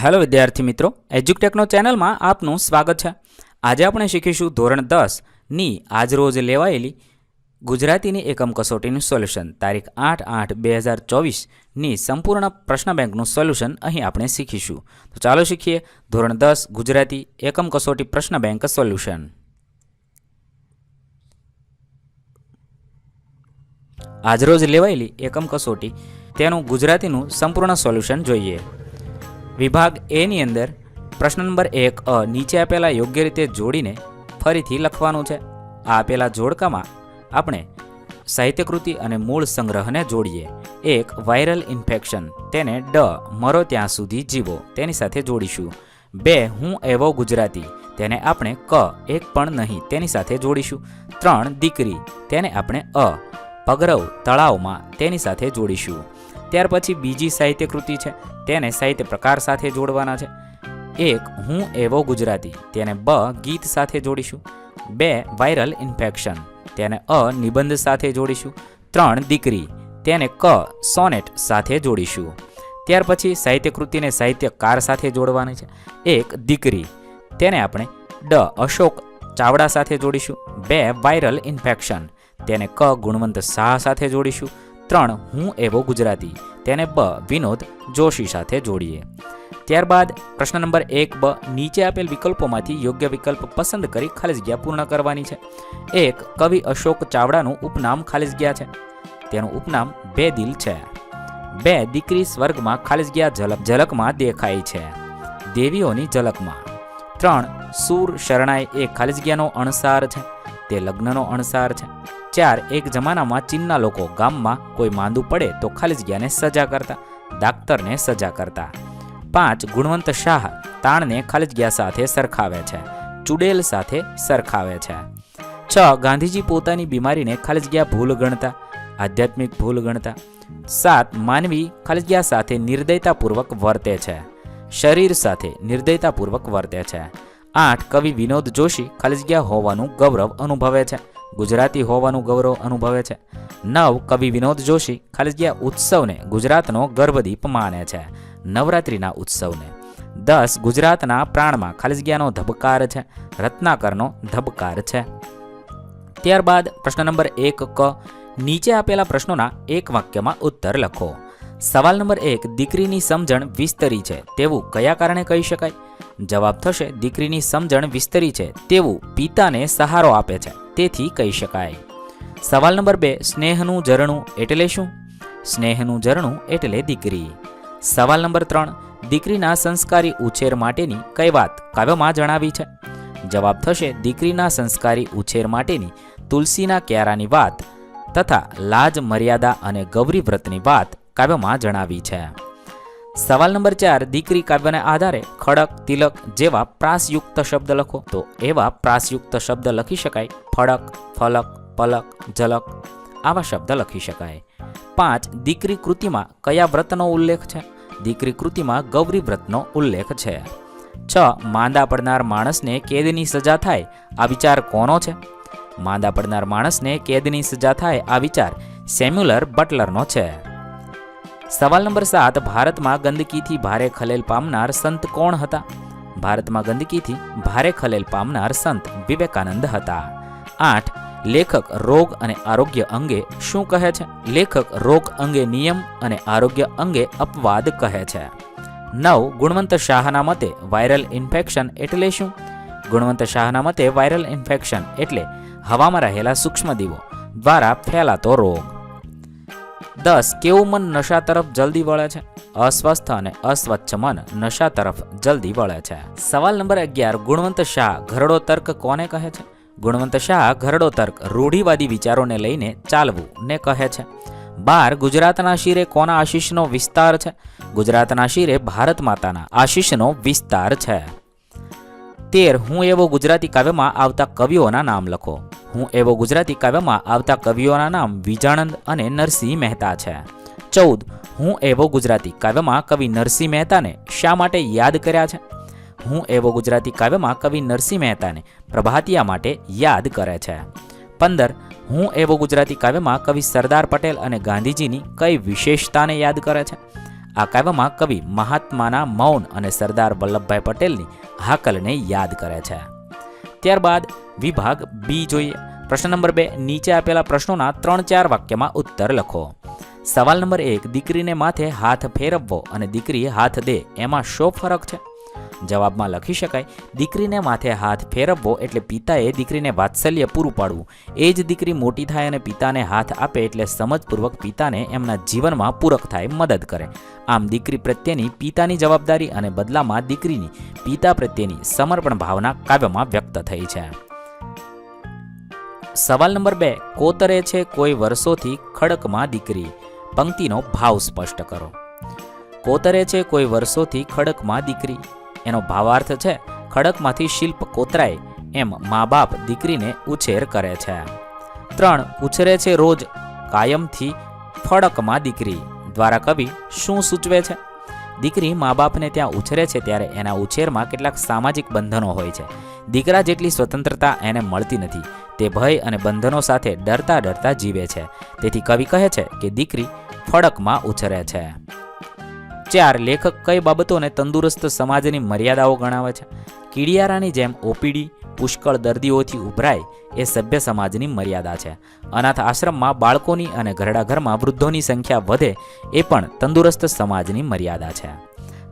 Hello વિદ્યાર્થી મિત્રો, એજ્યુકટેકનો ચેનલમાં આપનું સ્વાગત છે। આજે આપણે શીખીશું ધોરણ 10ની આજરોજ લેવાયેલી ગુજરાતીની એકમ કસોટીનું સોલ્યુશન તારીખ 8/8/2024ની સંપૂર્ણ પ્રશ્ન બેંકનું સોલ્યુશન અહીં આપણે શીખીશું। તો ચાલો શીખીએ ધોરણ 10 ગુજરાતી એકમ કસોટી પ્રશ્ન બેંક સોલ્યુશન। આજરોજ લેવાયેલી એકમ કસોટી તેનું ગુજરાતીનું સંપૂર્ણ સોલ્યુશન જોઈએ। વિભાગ એ ની અંદર પ્રશ્ન નંબર 1 અ નીચે આપેલા યોગ્ય રીતે જોડીને ફરીથી લખવાનું છે। આ આપેલા જોડકામાં આપણે સાહિત્યકૃતિ અને મૂળ સંગ્રહને જોડીએ। 1 વાયરલ ઇન્ફેક્શન, તેને ડ મરો ત્યાં સુધી જીવો તેની સાથે જોડીશું। 2 હું એવો ગુજરાતી, તેને આપણે ક એક પણ નહીં તેની સાથે જોડીશું। 3 દીકરી, તેને આપણે અ પગરવ તળાવમાં તેની સાથે જોડીશું। ત્યાર પછી બીજી સાહિત્યકૃતિ છે, તેને સાહિત્ય પ્રકાર સાથે જોડવાના છે। 1 હું એવો ગુજરાતી, તેને બ ગીત સાથે જોડીશું। 2 વાયરલ ઇન્ફેક્શન, તેને અ નિબંધ સાથે જોડીશું। 3 દીકરી, તેને ક સોનેટ સાથે જોડીશું। ત્યાર પછી સાહિત્યકૃતિને સાહિત્યકાર સાથે જોડવાની છે। 1 દીકરી, તેને આપણે ડ અશોક ચાવડા સાથે જોડીશું। 2 વાયરલ ઇન્ફેક્શન, તેને ક ગુણવંત શાહ સાથે જોડીશું। 3 હું એવો ગુજરાતી, તેને બ વિનોદ જોશી સાથે જોડીએ। ત્યારબાદ પ્રશ્ન નંબર 1 બ નીચે આપેલ વિકલ્પોમાંથી યોગ્ય વિકલ્પ પસંદ કરી ખાલી જગ્યા પૂર્ણ કરવાની છે। 1 કવિ અશોક ચાવડાનું ઉપનામ ખાલી જગ્યા છે, તેનું ઉપનામ બેદિલ છે। 2 દીકરી સ્વર્ગમાં ખાલી જગ્યા ઝલકમાં દેખાય છે, દેવીઓની ઝલકમાં। 3 સૂર શરણાઈ એ ખાલી જગ્યાનો અણસાર છે, તે લગ્નનો અણસાર છે। 4 એક જમાનામાં ચીનના લોકો ગામમાં કોઈ માંદું પડે તો ખાલી જગ્યાને સજા કરતા, ડાક્ટરને સજા કરતા। 5 ગુણવંત શાહ તાણને ખાલી જગ્યા સાથે સરખાવે છે, ચુડેલ સાથે સરખાવે છે। 6 ગાંધીજી પોતાની બીમારીને ખાલી જગ્યા ભૂલ ગણતા, આધ્યાત્મિક ભૂલ ગણતા। 7 માનવી ખાલી જગ્યા સાથે નિર્દયતાપૂર્વક વર્તે છે, શરીર સાથે નિર્દયતાપૂર્વક વર્તે છે। 8 કવિ વિનોદ જોશી ખાલી જગ્યા હોવાનું ગૌરવ અનુભવે છે, ગુજરાતી હોવાનું ગૌરવ અનુભવે છે। 9 કવિ વિનોદ જોશી ખાલી જગ્યા ઉત્સવને ગુજરાતનો ગર્ભદીપ માને છે, નવરાત્રિના ઉત્સવને। 10 ગુજરાતના પ્રાણમાં ખાલી જગ્યાનો ધબકાર છે, રત્નાકરનો ધબકાર છે। ત્યારબાદ પ્રશ્ન નંબર 1 ક નીચે આપેલા પ્રશ્નોના એક વાક્યમાં ઉત્તર લખો। સવાલ નંબર 1 દીકરીની સમજણ વિસ્તરી છે તેવું કયા કારણે કહી શકાય? જવાબ થશે દીકરીની સમજણ વિસ્તરી છે તેવું પિતાને સહારો આપે છે તેથી કહી શકાય। સવાલ નંબર 2 સ્નેહનું ઝરણું એટલે શું? સ્નેહનું ઝરણું એટલે દીકરી। સવાલ નંબર 3 દીકરીના સંસ્કારી ઉછેર માટેની કઈ વાત કાવ્યમાં જણાવી છે? જવાબ થશે દીકરીના સંસ્કારી ઉછેર માટેની તુલસીના ક્યારાની વાત તથા લાજ મર્યાદા અને ગૌરી વ્રતની વાત કાવ્યમાં જણાવી છે। સવાલ નંબર 4 દીકરી કાવ્યને આધારે ખડક, તિલક જેવા પ્રાસયુક્ત શબ્દ લખો। તો એવા પ્રાસયુક્ત શબ્દ લખી શકાય ફળક, ફલક, પલક, ઝલક આવા શબ્દ લખી શકાય। 5 દીકરી કૃતિમાં કયા વ્રતનો ઉલ્લેખ છે? દીકરી કૃતિમાં ગૌરી વ્રતનો ઉલ્લેખ છે। 6 માંદા પડનાર માણસને કેદની સજા થાય આ વિચાર કોનો છે? માંદા પડનાર માણસને કેદની સજા થાય આ વિચાર સેમ્યુલર બટલરનો છે। સવાલ નંબર 7 ભારતમાં ગંદકીથી ભારે ખલેલ પામનાર સંત કોણ હતા? ભારતમાં ગંદકીથી ભારે ખલેલ પામનાર સંત વિવેકાનંદ હતા। 8 લેખક રોગ અને આરોગ્ય અંગે શું કહે છે? લેખક રોગ અંગે નિયમ અને આરોગ્ય અંગે અપવાદ કહે છે। 9 ગુણવંત શાહના મતે વાયરલ ઇન્ફેક્શન એટલે શું? ગુણવંત શાહના મતે વાયરલ ઇન્ફેક્શન એટલે હવામાં રહેલા સૂક્ષ્મજીવો દ્વારા ફેલાતો રોગ। 10 કેવું મન નશા તરફ જલ્દી વળે છે? અસ્વસ્થ અને અસ્વચ્છ મન નશા તરફ જલ્દી વળે છે। સવાલ નંબર 11 ગુણવંત શાહ ઘરડો તર્ક કોને કહે છે? ગુણવંત શાહ ઘરડો તર્ક રૂઢિવાદી વિચારોને લઈને ચાલવું ને કહે છે। 12 ગુજરાતના શિરે કોના આશીષનો વિસ્તાર છે? ગુજરાતના શિરે ભારત માતાના આશીષનો વિસ્તાર છે। 13 હું એવો ગુજરાતી કાવ્યમાં આવતા કવિઓના નામ લખો। હું એવો ગુજરાતી કાવ્યમાં આવતા કવિઓના નામ વિજાણંદ અને નરસિંહ મહેતા છે। 14 હું એવો ગુજરાતી કાવ્યમાં કવિ નરસિંહ મહેતાને શા માટે યાદ કર્યા છે? હું એવો ગુજરાતી કાવ્યમાં કવિ નરસિંહ મહેતાને પ્રભાતિયા માટે યાદ કરે છે। 15 હું એવો ગુજરાતી કાવ્યમાં કવિ સરદાર પટેલ અને ગાંધીજીની કઈ વિશેષતાને યાદ કરે છે? આ કાવ્યમાં કવિ મહાત્માના મૌન અને સરદાર વલ્લભભાઈ પટેલની હાકલને યાદ કરે છે. ત્યારબાદ વિભાગ બી જોઈએ. પ્રશ્ન નંબર 2, નીચે આપેલા પ્રશ્નોના 3-4 વાક્યમાં ઉત્તર લખો. સવાલ નંબર 1, દીકરીને માથે હાથ ફેરવવો અને દીકરી હાથ દે એમાં શો ફરક છે? જવાબમાં લખી શકાય, દીકરીને માથે હાથ ફેરવવો એટલે પિતાએ દીકરીને વાત્સલ્ય પૂરું પાડવું. એ જ દીકરી મોટી થાય અને પિતાને હાથ આપે એટલે સમજપૂર્વક પિતાને એમના જીવનમાં પૂરક થાય, મદદ કરે. આમ દીકરી પ્રત્યેની પિતાની જવાબદારી અને બદલામાં દીકરીની પિતા પ્રત્યેની સમર્પણ ભાવના કાવ્યમાં વ્યક્ત થઈ છે. સવાલ નંબર 2, કોતરે છે કોઈ વર્ષોથી ખડકમાં દીકરી. પંક્તિનો ભાવ સ્પષ્ટ કરો. કોતરે છે કોઈ વર્ષોથી ખડકમાં દીકરી, એનો ભાવાર્થ છે ખડકમાંથી શિલ્પ કોતરાય એમ મા બાપ દીકરીને ઉછેર કરે છે. 3, ઉછરે છે રોજ કાયમથી ફડકમાં દીકરી દ્વારા કવિ શું સૂચવે છે? દીકરી મા બાપને ત્યાં ઉછરે છે ત્યારે એના ઉછેરમાં કેટલાક સામાજિક બંધનો હોય છે. દીકરા જેટલી સ્વતંત્રતા એને મળતી નથી. તે ભય અને બંધનો સાથે ડરતા ડરતા જીવે છે. તેથી કવિ કહે છે કે દીકરી ફડકમાં ઉછરે છે. 4, લેખક કઈ બાબતોને તંદુરસ્ત સમાજની મર્યાદાઓ ગણાવે છે? કીડિયારાની જેમ ઓપીડી પુષ્કળ દર્દીઓથી ઉભરાય એ સભ્ય સમાજની મર્યાદા છે. અનાથ આશ્રમમાં બાળકોની અને ઘરડા ઘરમાં વૃદ્ધોની સંખ્યા વધે એ પણ તંદુરસ્ત સમાજની મર્યાદા છે.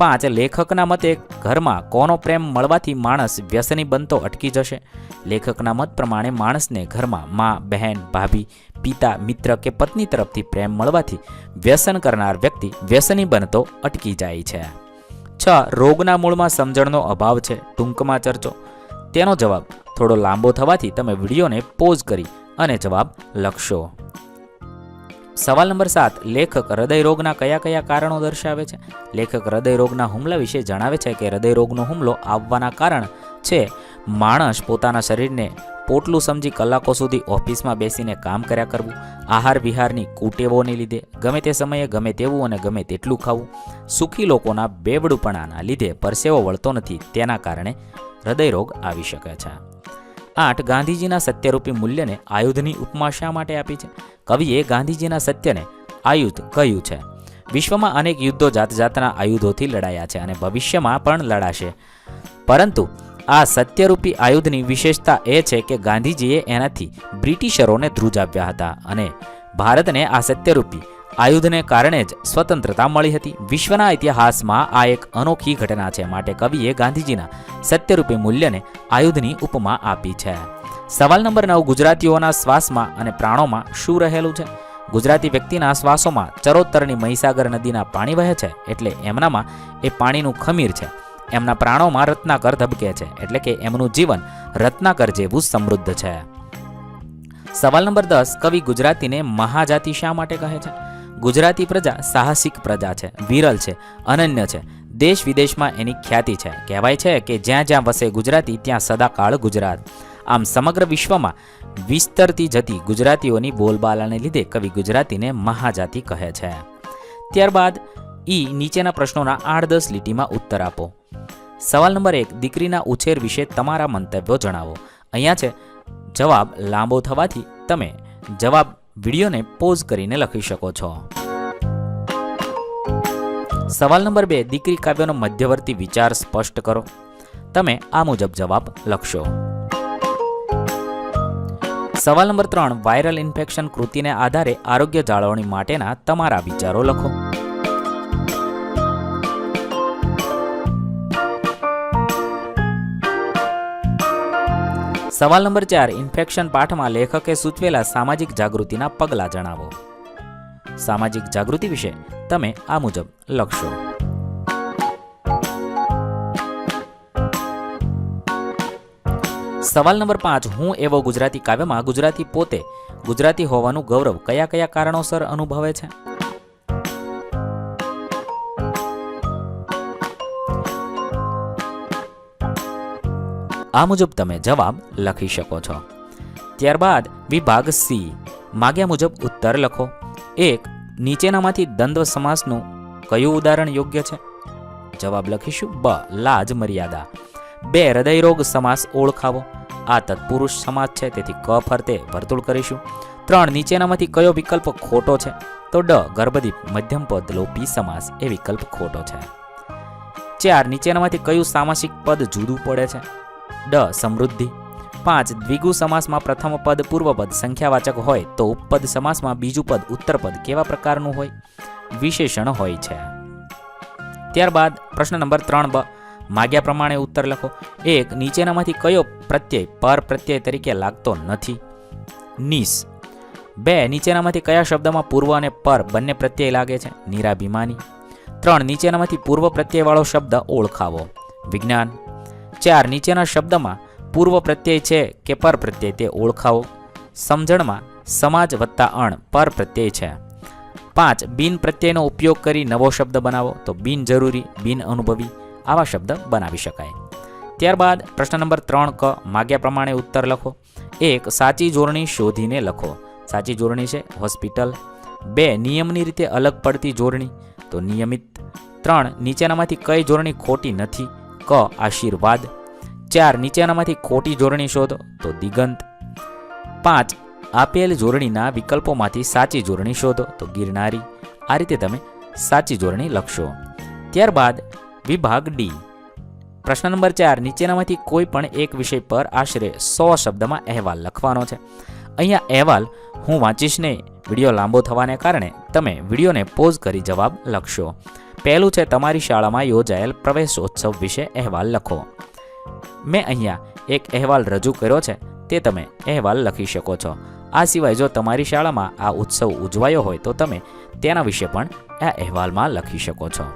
5, લેખકના મતે ઘરમાં કોનો પ્રેમ મળવાથી માણસ વ્યસની બનતો અટકી જશે? લેખકના મત પ્રમાણે માણસને ઘરમાં મા, બહેન, ભાભી, પિતા, મિત્ર કે પત્ની તરફથી પ્રેમ મળવાથી વ્યસન કરનાર વ્યક્તિ વ્યસની બનતો અટકી જાય છે. 6, રોગના મૂળમાં સમજણનો અભાવ છે, ટૂંકમાં ચર્ચો. તેનો જવાબ થોડો લાંબો થવાથી તમે વિડીયોને પોઝ કરી અને જવાબ લખશો. સવાલ નંબર 7, લેખક હૃદયરોગના કયા કયા કારણો દર્શાવે છે? લેખક હૃદયરોગના હુમલા વિશે જણાવે છે કે હૃદયરોગનો હુમલો આવવાના કારણ છે માણસ પોતાના શરીરને પોટલું સમજી કલાકો સુધી ઓફિસમાં બેસીને કામ કર્યા કરવું, આહાર વિહારની કુટેવોને લીધે, ગમે તે સમયે ગમે તેવું અને ગમે તેટલું ખાવું, સુખી લોકોના બેવડુપણાના લીધે પરસેવો વળતો નથી, તેના કારણે હૃદયરોગ આવી શકે છે. 8, ગાંધીજીના સત્યરૂપી મૂલ્યને આયુધની ઉપમા શા માટે આપી છે? કવિએ ગાંધીજીના સત્યને આયુધ કહ્યું છે. વિશ્વમાં અનેક યુદ્ધો જાત જાતના આયુધોથી લડાયા છે અને ભવિષ્યમાં પણ લડાશે, પરંતુ આ સત્યરૂપી આયુધની વિશેષતા એ છે કે ગાંધીજીએ એનાથી બ્રિટિશરોને ધ્રુજાવ્યા હતા અને ભારતને આ સત્યરૂપી આયુધને કારણે જ સ્વતંત્રતા મળી હતી. વિશ્વના ઇતિહાસમાં આ એક અનોખી ઘટના છે, માટે કવિએ ગાંધીજીના સત્યરૂપી મૂલ્યને આયુધની ઉપમા આપી છે. સવાલ નંબર 9, ગુજરાતીઓના શ્વાસમાં અને પ્રાણોમાં શું રહેલું છે? ગુજરાતી વ્યક્તિના શ્વાસોમાં ચરોતરની મહીસાગર નદીના પાણી વહે છે એટલે એમનામાં એ પાણીનું ખમીર છે. એમના પ્રાણોમાં રત્નાકર ધબકે છે એટલે કે એમનું જીવન રત્નાકર જેવું સમૃદ્ધ છે. સવાલ નંબર 10, કવિ ગુજરાતીને મહાજાતિ શા માટે કહે છે? ગુજરાતી પ્રજા સાહસિક પ્રજા છે, વિરલ છે, અનન્ય છે. દેશ વિદેશમાં એની ખ્યાતિ છે. કહેવાય છે કે જ્યાં જ્યાં વસે ગુજરાતી ત્યાં સદાકાળ ગુજરાત. આમ સમગ્ર વિશ્વમાં વિસ્તરતી જતી ગુજરાતીઓની બોલબાલાને લીધે કવિ ગુજરાતીને મહાજાતિ કહે છે. ત્યારબાદ નીચેના પ્રશ્નોના 8-10 લીટીમાં ઉત્તર આપો. સવાલ નંબર 1, દીકરીના ઉછેર વિશે તમારા મંતવ્યો જણાવો. અહીંયા છે જવાબ લાંબો થવાથી તમે જવાબ વિડીયોને પોઝ કરીને લખી શકો છો. સવાલ નંબર 2, દીકરી કાવ્યનો મધ્યવર્તી વિચાર સ્પષ્ટ કરો. તમે આ મુજબ જવાબ લખશો. સવાલ નંબર 3, વાયરલ ઇન્ફેક્શન કૃતિને આધારે આરોગ્ય જાળવણી માટેના તમારા વિચારો લખો. સવાલ નંબર 4, ઇન્ફેક્શન પાઠમાં લેખકે સૂચવેલા સામાજિક જાગૃતિના પગલાં જણાવો. સામાજિક જાગૃતિ વિશે તમે આ મુજબ લખશો. સવાલ નંબર 5, હું એવો ગુજરાતી કાવ્યમાં ગુજરાતી પોતે ગુજરાતી હોવાનું ગૌરવ કયા કયા કારણોસર અનુભવે છે? આ મુજબ તમે જવાબ લખી શકો છો. ત્યારબાદ વિભાગ સી, માગ્યા મુજબ ઉત્તર લખો. 1, નીચેનામાંથી દ્વંદ્વ સમાસનું કયું ઉદાહરણ યોગ્ય છે? જવાબ લખીશું બ, લાજ મર્યાદા. 2, હૃદયરોગ સમાસ ઓળખાવો. આ તત્પુરુષ સમાસ છે તેથી ક ફરતે વર્તુળ કરીશું. 3, નીચેનામાંથી કયો વિકલ્પ ખોટો છે? તો ડ ગર્ભદીપ મધ્યમ પદ લોપી સમાસ એ વિકલ્પ ખોટો છે. 4 નીચેનામાંથી કયું સામાસિક પદ જુદું પડે છે? ડ સમૃદ્ધિ. 5 દ્વિગુ સમાસમાં પ્રથમ પદ પૂર્વપદ સંખ્યાવાચક હોય તો ઉપપદ સમાસમાં બીજું પદ ઉત્તરપદ કેવા પ્રકારનું હોય? વિશેષણ હોય છે. ત્યારબાદ પ્રશ્ન નંબર 3 બ, માગ્યા પ્રમાણે ઉત્તર લખો. 1 નીચેનામાંથી કયો પ્રત્યય પર પ્રત્યય તરીકે લાગતો નથી? નીસ. 2 નીચેનામાંથી કયા શબ્દમાં પૂર્વ અને પર બંને પ્રત્યય લાગે છે? નિરાભિમાની. 3 નીચેનામાંથી પૂર્વ પ્રત્યયવાળો શબ્દ ઓળખાવો. વિજ્ઞાન. 4 નીચેના શબ્દમાં પૂર્વ પ્રત્યય છે કે પર પ્રત્યય તે ઓળખાવો. સમજણમાં સમાજ વત્તા અણ પર પ્રત્યય છે. 5 બિન પ્રત્યયનો ઉપયોગ કરી નવો શબ્દ બનાવો. તો બિનજરૂરી, બિન અનુભવી આવા શબ્દ બનાવી શકાય. ત્યારબાદ પ્રશ્ન નંબર 3 ક, માગ્યા પ્રમાણે ઉત્તર લખો. 1 સાચી જોડણી શોધીને લખો. સાચી જોડણી છે હોસ્પિટલ. 2 નિયમની રીતે અલગ પડતી જોડણી. તો નિયમિત. 3 નીચેનામાંથી કઈ જોડણી ખોટી નથી? ક આશીર્વાદ. 4 નીચેનામાંથી ખોટી જોડણી શોધો. તો દિગંત. 5 આપેલ જોડણીના વિકલ્પોમાંથી સાચી જોડણી શોધો. તો ગિરનારી. આ રીતે તમે સાચી જોડણી લખશો. ત્યારબાદ વિભાગ ડી, પ્રશ્ન નંબર 4 નીચેનામાંથી કોઈ પણ એક વિષય પર આશરે 100 શબ્દમાં અહેવાલ લખવાનો છે. અહીંયા અહેવાલ હું વાંચીશ નહીં, વિડીયો લાંબો થવાને કારણે તમે વિડીયોને પોઝ કરી જવાબ લખશો. પહેલું છે તમારી શાળામાં યોજાયેલ પ્રવેશોત્સવ વિશે અહેવાલ લખો. મેં અહીંયા એક અહેવાલ રજૂ કર્યો છે, તે તમે અહેવાલ લખી શકો છો. આ સિવાય જો તમારી શાળામાં આ ઉત્સવ ઉજવાયો હોય તો તમે તેના વિશે પણ આ અહેવાલમાં લખી શકો છો.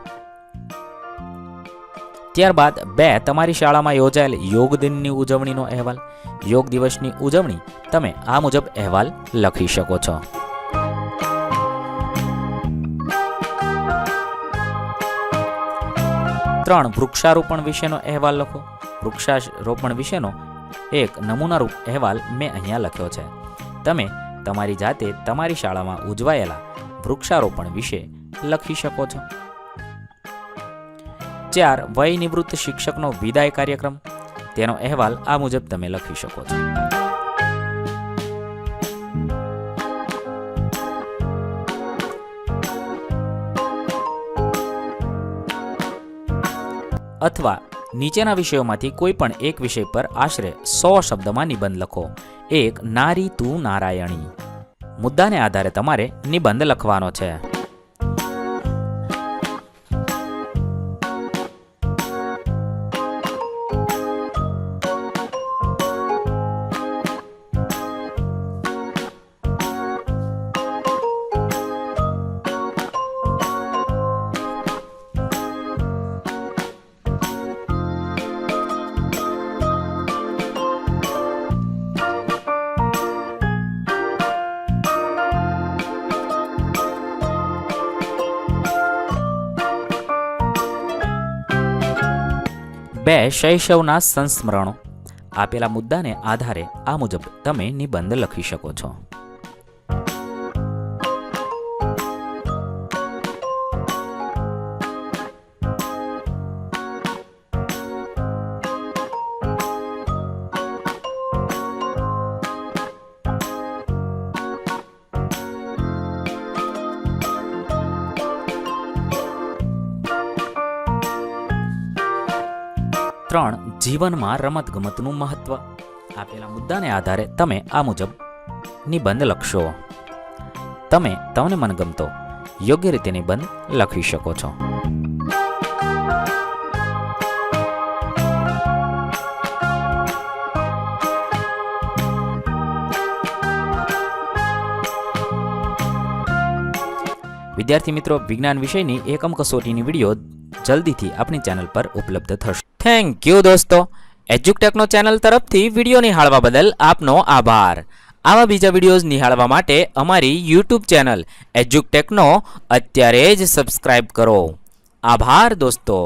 ત્યારબાદ 2 તમારી શાળામાં યોજાયેલ યોગ દિનની ઉજવણીનો અહેવાલ. યોગ દિવસની ઉજવણી તમે આ મુજબ અહેવાલ લખી શકો છો. ત્રણ વૃક્ષારોપણ વિશેનો અહેવાલ લખો. વૃક્ષારોપણ વિશેનો એક નમૂનારૂપ અહેવાલ મેં અહીંયા લખ્યો છે. તમે તમારી જાતે તમારી શાળામાં ઉજવાયેલા વૃક્ષારોપણ વિશે લખી શકો છો. 4 વય નિવૃત્ત શિક્ષકનો વિદાય કાર્યક્રમ, તેનો અહેવાલ આ મુજબ તમે લખી શકો છો. અથવા નીચેના વિષયોમાંથી કોઈ પણ એક વિષય પર આશરે 100 શબ્દમાં નિબંધ લખો. 1 નારી તું નારાયણી. મુદ્દાને આધારે તમારે નિબંધ લખવાનો છે. બે શૈશવના સંસ્મરણો. આપેલા મુદ્દાને આધારે આ મુજબ તમે નિબંધ લખી શકો છો. ત્રણ જીવનમાં રમતગમતનું મહત્વ. આપેલા મુદ્દાને આધારે તમે આ મુજબ નિબંધ લખશો. તમે તમને મનગમતો યોગ્ય રીતે નિબંધ લખી શકો છો. વિદ્યાર્થી મિત્રો, વિજ્ઞાન વિષયની એકમ કસોટીની વિડીયો જલ્દીથી આપણી ચેનલ પર ઉપલબ્ધ થશે. થેન્ક યુ દોસ્તો. એજ્યુકટેકનો ચેનલ તરફથી વિડીયો નિહાળવા બદલ આપનો આભાર. આવા બીજા વિડીયોઝ નિહાળવા માટે અમારી યુટ્યુબ ચેનલ એજ્યુકટેકનો અત્યારે જ સબસ્ક્રાઇબ કરો. આભાર દોસ્તો.